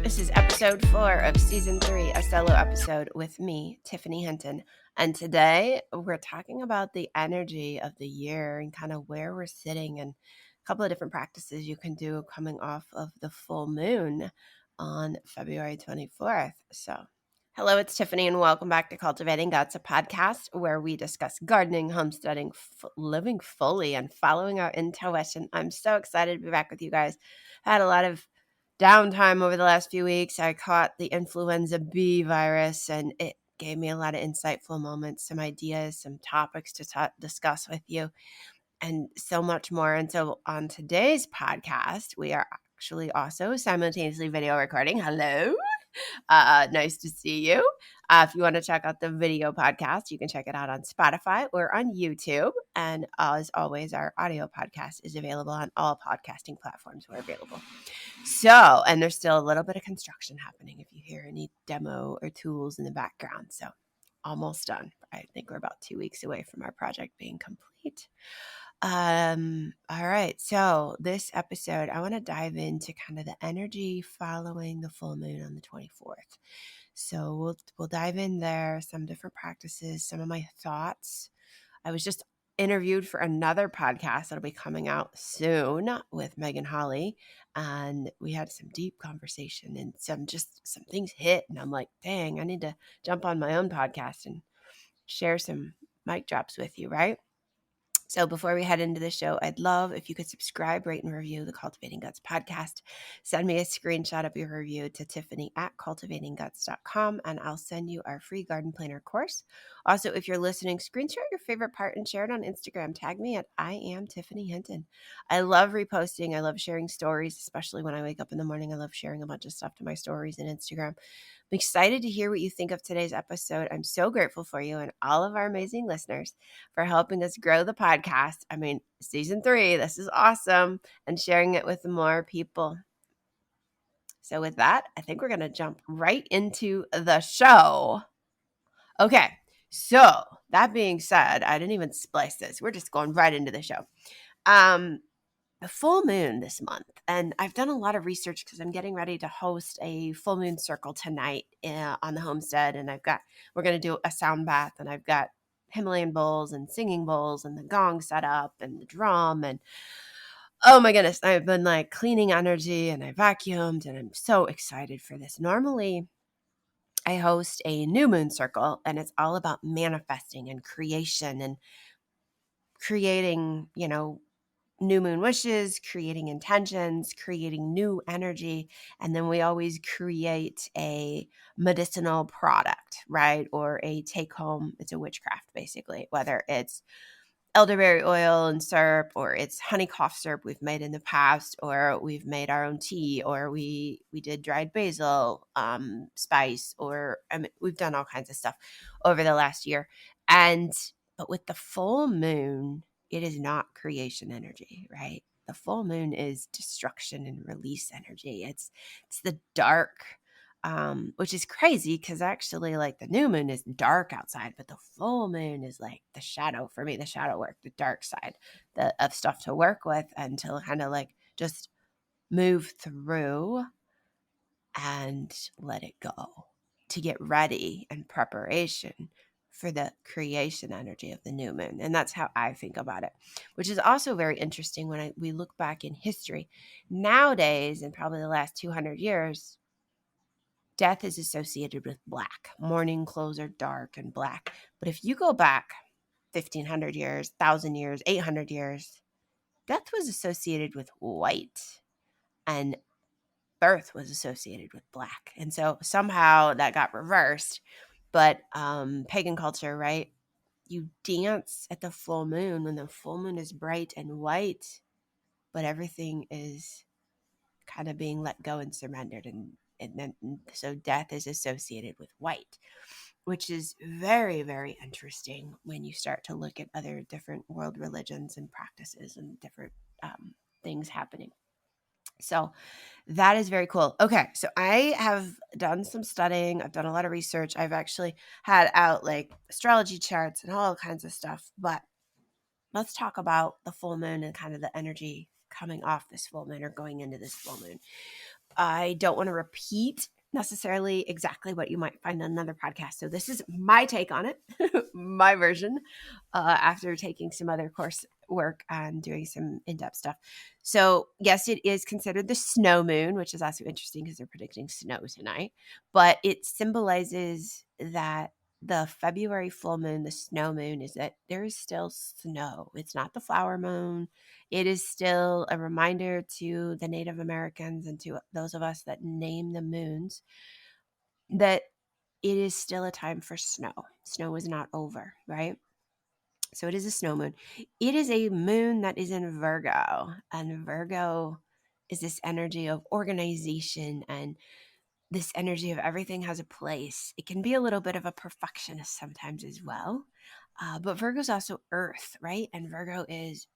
This is episode 4 of season 3, a solo episode with me, Tiffany Hinton. And today we're talking about the energy of the year and kind of where we're sitting and a couple of different practices you can do coming off of the full moon on February 24th. So, hello, it's Tiffany, and welcome back to Cultivating Guts, a podcast where we discuss gardening, homesteading, living fully, and following our intuition. I'm so excited to be back with you guys. I had a lot of downtime over the last few weeks. I caught the influenza B virus, and it gave me a lot of insightful moments, some ideas, some topics to discuss with you, and so much more. And so on today's podcast, we are actually also simultaneously video recording. Hello. Nice to see you. If you want to check out the video podcast, you can check it out on Spotify or on YouTube. And as always, our audio podcast is available on all podcasting platforms where available. So, and there's still a little bit of construction happening if you hear any demo or tools in the background. So, almost done. I think we're about 2 weeks away from our project being complete. All right. So this episode, I want to dive into kind of the energy following the full moon on the 24th. So we'll dive in there, some different practices, some of my thoughts. I was just interviewed for another podcast that'll be coming out soon with Megan Holly, and we had some deep conversation and some things hit, and I'm like, dang, I need to jump on my own podcast and share some mic drops with you, right? So before we head into the show, I'd love if you could subscribe, rate, and review the Cultivating Guts podcast. Send me a screenshot of your review to Tiffany at cultivatingguts.com, and I'll send you our free garden planner course. Also, if you're listening, screenshot your favorite part and share it on Instagram. Tag me at I am Tiffany Hinton. I love reposting. I love sharing stories, especially when I wake up in the morning. I love sharing a bunch of stuff to my stories and Instagram. I'm excited to hear what you think of today's episode. I'm so grateful for you and all of our amazing listeners for helping us grow the podcast. I mean, season 3, this is awesome, and sharing it with more people. So with that, I think we're going to jump right into the show. Okay, so that being said, I didn't even splice this. We're just going right into the show. The full moon this month, and I've done a lot of research because I'm getting ready to host a full moon circle tonight on the homestead, and we're going to do a sound bath, and I've got Himalayan bowls and singing bowls and the gong set up and the drum, and oh my goodness, I've been like cleaning energy and I vacuumed, and I'm so excited for this. Normally I host a new moon circle, and it's all about manifesting and creation and creating, new moon wishes, creating intentions, creating new energy. And then we always create a medicinal product, right? Or a take home. It's a witchcraft, basically, whether it's elderberry oil and syrup, or it's honey cough syrup we've made in the past, or we've made our own tea, or we did dried basil spice, or we've done all kinds of stuff over the last year. But with the full moon, it is not creation energy, right? The full moon is destruction and release energy. It's the dark, which is crazy because actually, like, the new moon is dark outside, but the full moon is like the shadow for me, the shadow work, the dark side of stuff to work with and to kind of like just move through and let it go, to get ready and preparation for the creation energy of the new moon. And that's how I think about it, which is also very interesting when we look back in history. Nowadays, in probably the last 200 years, death is associated with black. Mourning clothes are dark and black. But if you go back 1,500 years, 1,000 years, 800 years, death was associated with white, and birth was associated with black. And so somehow that got reversed. But pagan culture, right? You dance at the full moon when the full moon is bright and white, but everything is kind of being let go and surrendered. And then so death is associated with white, which is very, very interesting when you start to look at other different world religions and practices and different things happening. So that is very cool. Okay, so I have done some studying. I've done a lot of research. I've actually had out like astrology charts and all kinds of stuff. But let's talk about the full moon and kind of the energy coming off this full moon or going into this full moon. I don't want to repeat necessarily exactly what you might find on another podcast. So this is my take on it, my version, after taking some other course work and doing some in-depth stuff. So yes, it is considered the snow moon, which is also interesting because they're predicting snow tonight, but it symbolizes that the February full moon, the snow moon, is that there is still snow. It's not the flower moon. It is still a reminder to the Native Americans and to those of us that name the moons that it is still a time for snow. Snow is not over, right? So it is a snow moon. It is a moon that is in Virgo, and Virgo is this energy of organization and this energy of everything has a place. It can be a little bit of a perfectionist sometimes as well. But Virgo's also earth, right? And Virgo is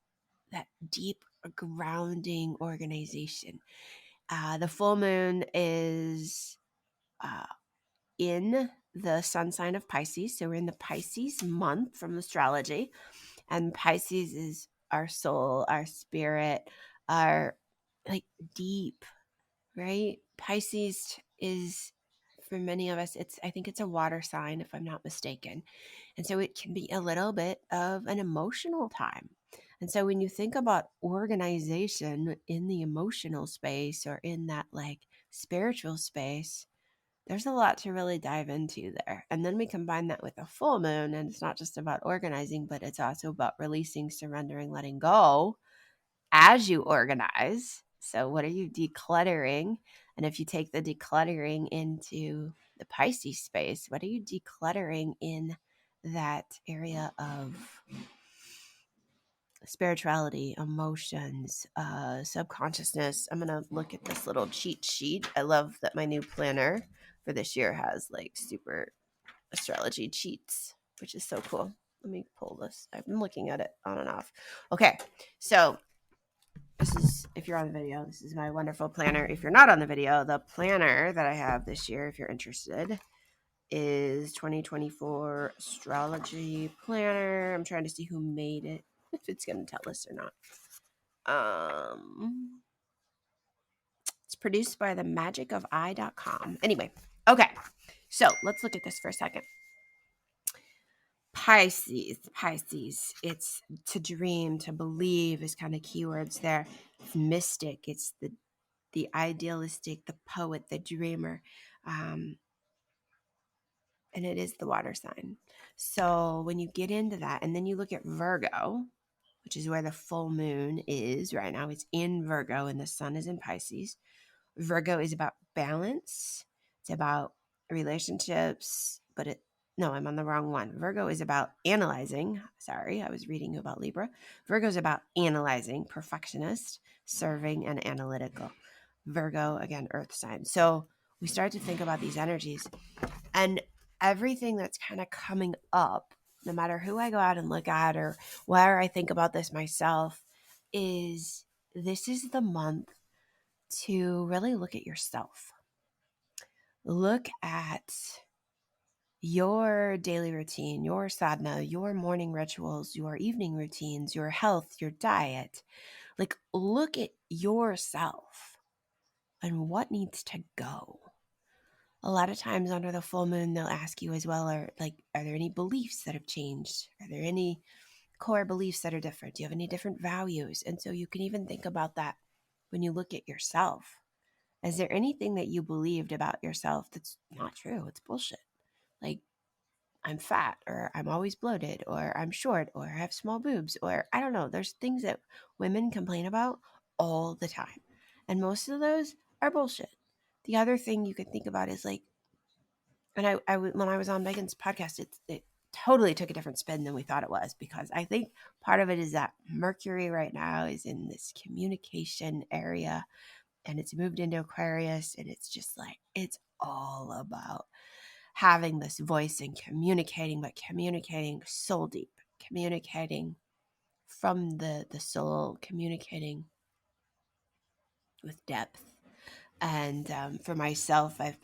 that deep grounding organization. The full moon is uh, in the sun sign of Pisces. So we're in the Pisces month from astrology. And Pisces is our soul, our spirit, our like deep, right? Pisces is for many of us, I think it's a water sign if I'm not mistaken. And so it can be a little bit of an emotional time. And so when you think about organization in the emotional space or in that like spiritual space, there's a lot to really dive into there. And then we combine that with a full moon, and it's not just about organizing, but it's also about releasing, surrendering, letting go as you organize. So, what are you decluttering? And if you take the decluttering into the Pisces space, what are you decluttering in that area of spirituality, emotions, subconsciousness? I'm going to look at this little cheat sheet. I love that my new planner for this year has like super astrology cheats, which is so cool. Let me pull this. I've been looking at it on and off. Okay, so this is, if you're on the video, this is my wonderful planner. If you're not on the video, the planner that I have this year, if you're interested, is 2024 astrology planner. I'm trying to see who made it, if it's going to tell us or not. It's produced by themagicofeye.com. Anyway, okay, so let's look at this for a second. Pisces, it's to dream, to believe is kind of keywords there. It's mystic, it's the idealistic, the poet, the dreamer. And it is the water sign. So when you get into that, and then you look at Virgo, which is where the full moon is right now, it's in Virgo and the sun is in Pisces. Virgo is about balance. It's about relationships, no, I'm on the wrong one. Virgo is about analyzing. Sorry, I was reading about Libra. Virgo is about analyzing, perfectionist, serving, and analytical. Virgo, again, earth sign. So we start to think about these energies and everything that's kind of coming up, no matter who I go out and look at or where I think about this myself, this is the month to really look at yourself. Look at your daily routine, your sadhana, your morning rituals, your evening routines, your health, your diet. Like, look at yourself and what needs to go. A lot of times under the full moon, they'll ask you as well, are there any beliefs that have changed? Are there any core beliefs that are different? Do you have any different values? And so you can even think about that when you look at yourself. Is there anything that you believed about yourself that's not true? It's bullshit. Like, I'm fat, or I'm always bloated, or I'm short, or I have small boobs, or I don't know. There's things that women complain about all the time. And most of those are bullshit. The other thing you could think about is like, and when I was on Megan's podcast, it totally took a different spin than we thought it was, because I think part of it is that Mercury right now is in this communication area and it's moved into Aquarius, and it's just like, it's all about having this voice and communicating, but communicating soul deep, communicating from the soul, communicating with depth. And for myself, I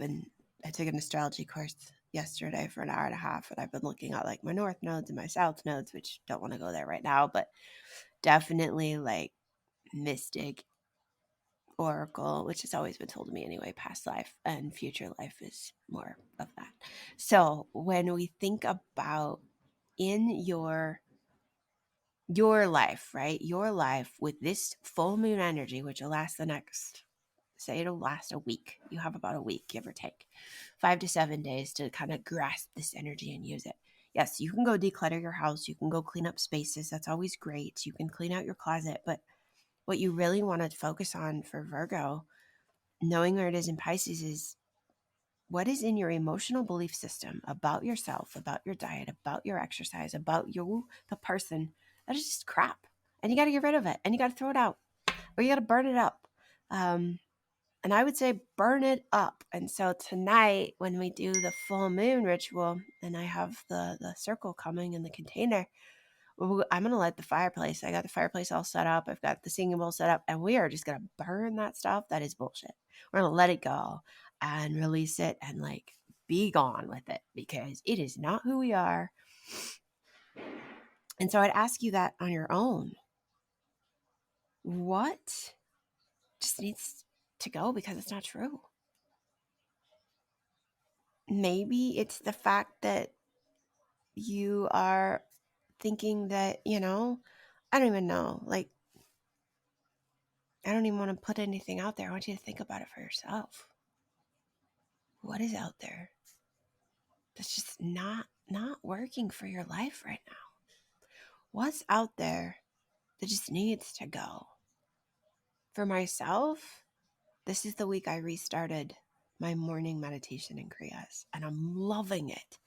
took an astrology course yesterday for an hour and a half, and I've been looking at like my north nodes and my south nodes, which don't want to go there right now, but definitely like mystic oracle, which has always been told to me anyway, past life and future life is more of that. So when we think about in your life, right? Your life with this full moon energy, which will last the next, say it'll last a week. You have about a week, give or take, 5 to 7 days to kind of grasp this energy and use it. Yes, you can go declutter your house. You can go clean up spaces. That's always great. You can clean out your closet. But what you really want to focus on for Virgo, knowing where it is in Pisces, is what is in your emotional belief system about yourself, about your diet, about your exercise, about you, the person. That is just crap. And you got to get rid of it. And you got to throw it out. Or you got to burn it up. And I would say burn it up. And so tonight, when we do the full moon ritual, and I have the circle coming in the container, I'm going to light the fireplace. I got the fireplace all set up. I've got the singing bowl set up. And we are just going to burn that stuff. That is bullshit. We're going to let it go and release it and like be gone with it because it is not who we are. And so I'd ask you that on your own. What just needs to go because it's not true? Maybe it's the fact that you are thinking that, I don't even know. Like, I don't even want to put anything out there. I want you to think about it for yourself. What is out there that's just not working for your life right now? What's out there that just needs to go? For myself, this is the week I restarted my morning meditation and kriyas, and I'm loving it.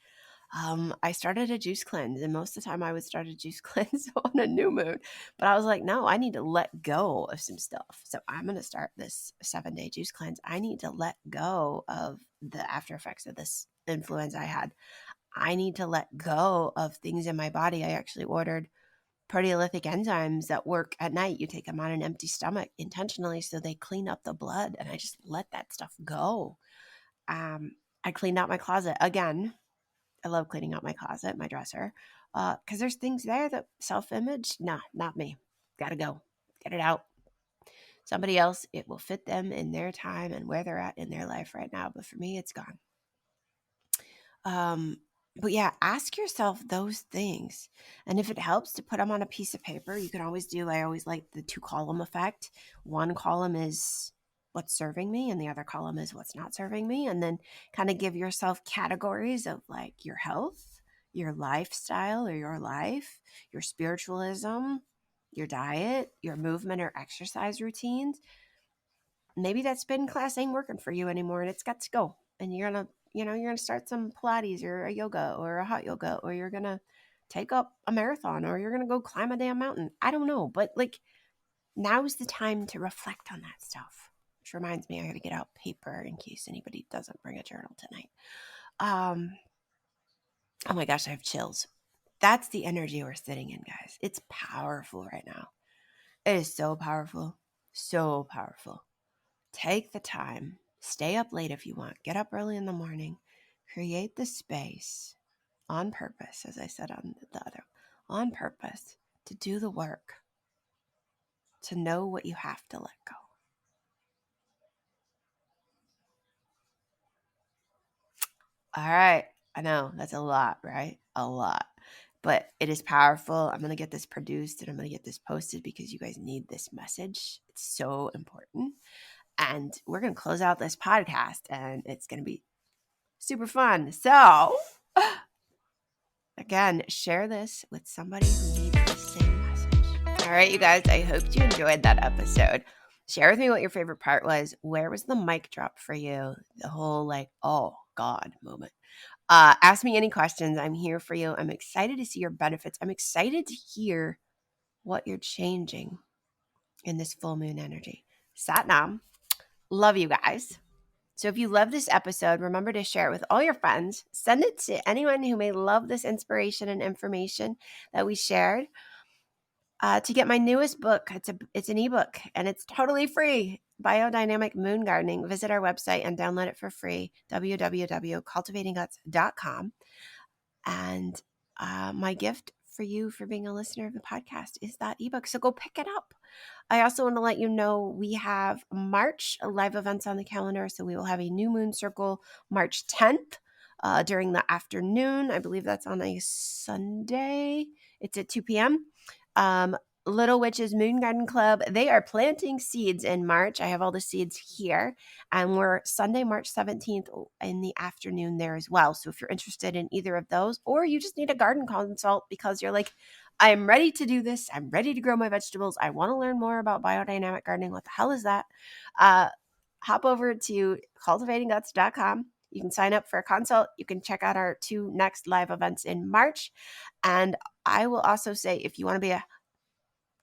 I started a juice cleanse, and most of the time I would start a juice cleanse on a new moon, but I was like, no, I need to let go of some stuff. So I'm going to start this 7-day juice cleanse. I need to let go of the after effects of this influenza I had. I need to let go of things in my body. I actually ordered proteolytic enzymes that work at night. You take them on an empty stomach intentionally so they clean up the blood, and I just let that stuff go. I cleaned out my closet again. I love cleaning out my closet, my dresser, because there's things there that self-image, nah, not me. Gotta go. Get it out. Somebody else, it will fit them in their time and where they're at in their life right now. But for me, it's gone. But yeah, ask yourself those things. And if it helps to put them on a piece of paper, you can always I always like the 2-column effect. One column is what's serving me and the other column is what's not serving me. And then kind of give yourself categories of like your health, your lifestyle or your life, your spiritualism, your diet, your movement or exercise routines. Maybe that spin class ain't working for you anymore and it's got to go. And you're going to start some Pilates or a yoga or a hot yoga, or you're going to take up a marathon, or you're going to go climb a damn mountain. I don't know. But like, now's the time to reflect on that stuff. Which reminds me, I got to get out paper in case anybody doesn't bring a journal tonight. Oh my gosh, I have chills. That's the energy we're sitting in, guys. It's powerful right now. It is so powerful. So powerful. Take the time. Stay up late if you want. Get up early in the morning. Create the space on purpose, as I said on the other, on purpose to do the work, to know what you have to let go. All right. I know that's a lot, right? A lot. But it is powerful. I'm going to get this produced and I'm going to get this posted because you guys need this message. It's so important. And we're going to close out this podcast and it's going to be super fun. So, again, share this with somebody who needs the same message. All right, you guys, I hope you enjoyed that episode. Share with me what your favorite part was. Where was the mic drop for you? The whole like, oh God moment. Ask me any questions. I'm here for you. I'm excited to see your benefits. I'm excited to hear what you're changing in this full moon energy. Satnam. Love you guys. So if you love this episode, remember to share it with all your friends. Send it to anyone who may love this inspiration and information that we shared. To get my newest book, it's an ebook and it's totally free. Biodynamic Moon Gardening. Visit our website and download it for free. www.cultivatingguts.com. And my gift for you for being a listener of the podcast is that ebook. So go pick it up. I also want to let you know we have March live events on the calendar. So we will have a new moon circle March 10th during the afternoon. I believe that's on a Sunday. It's at 2 p.m. Um, Little Witches Moon Garden Club, they are planting seeds in March. I have all the seeds here. And we're Sunday, March 17th in the afternoon there as well. So if you're interested in either of those, or you just need a garden consult because you're like, I'm ready to do this. I'm ready to grow my vegetables. I want to learn more about biodynamic gardening. What the hell is that? Hop over to cultivatingguts.com. You can sign up for a consult. You can check out our 2 next live events in March. And I will also say, if you want to be a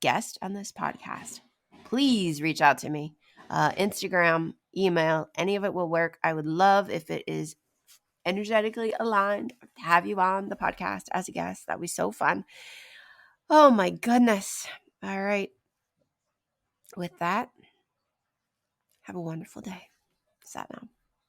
guest on this podcast, please reach out to me. Instagram, email, any of it will work. I would love if it is energetically aligned to have you on the podcast as a guest. That would be so fun. Oh my goodness. All right. With that, have a wonderful day. Sat now.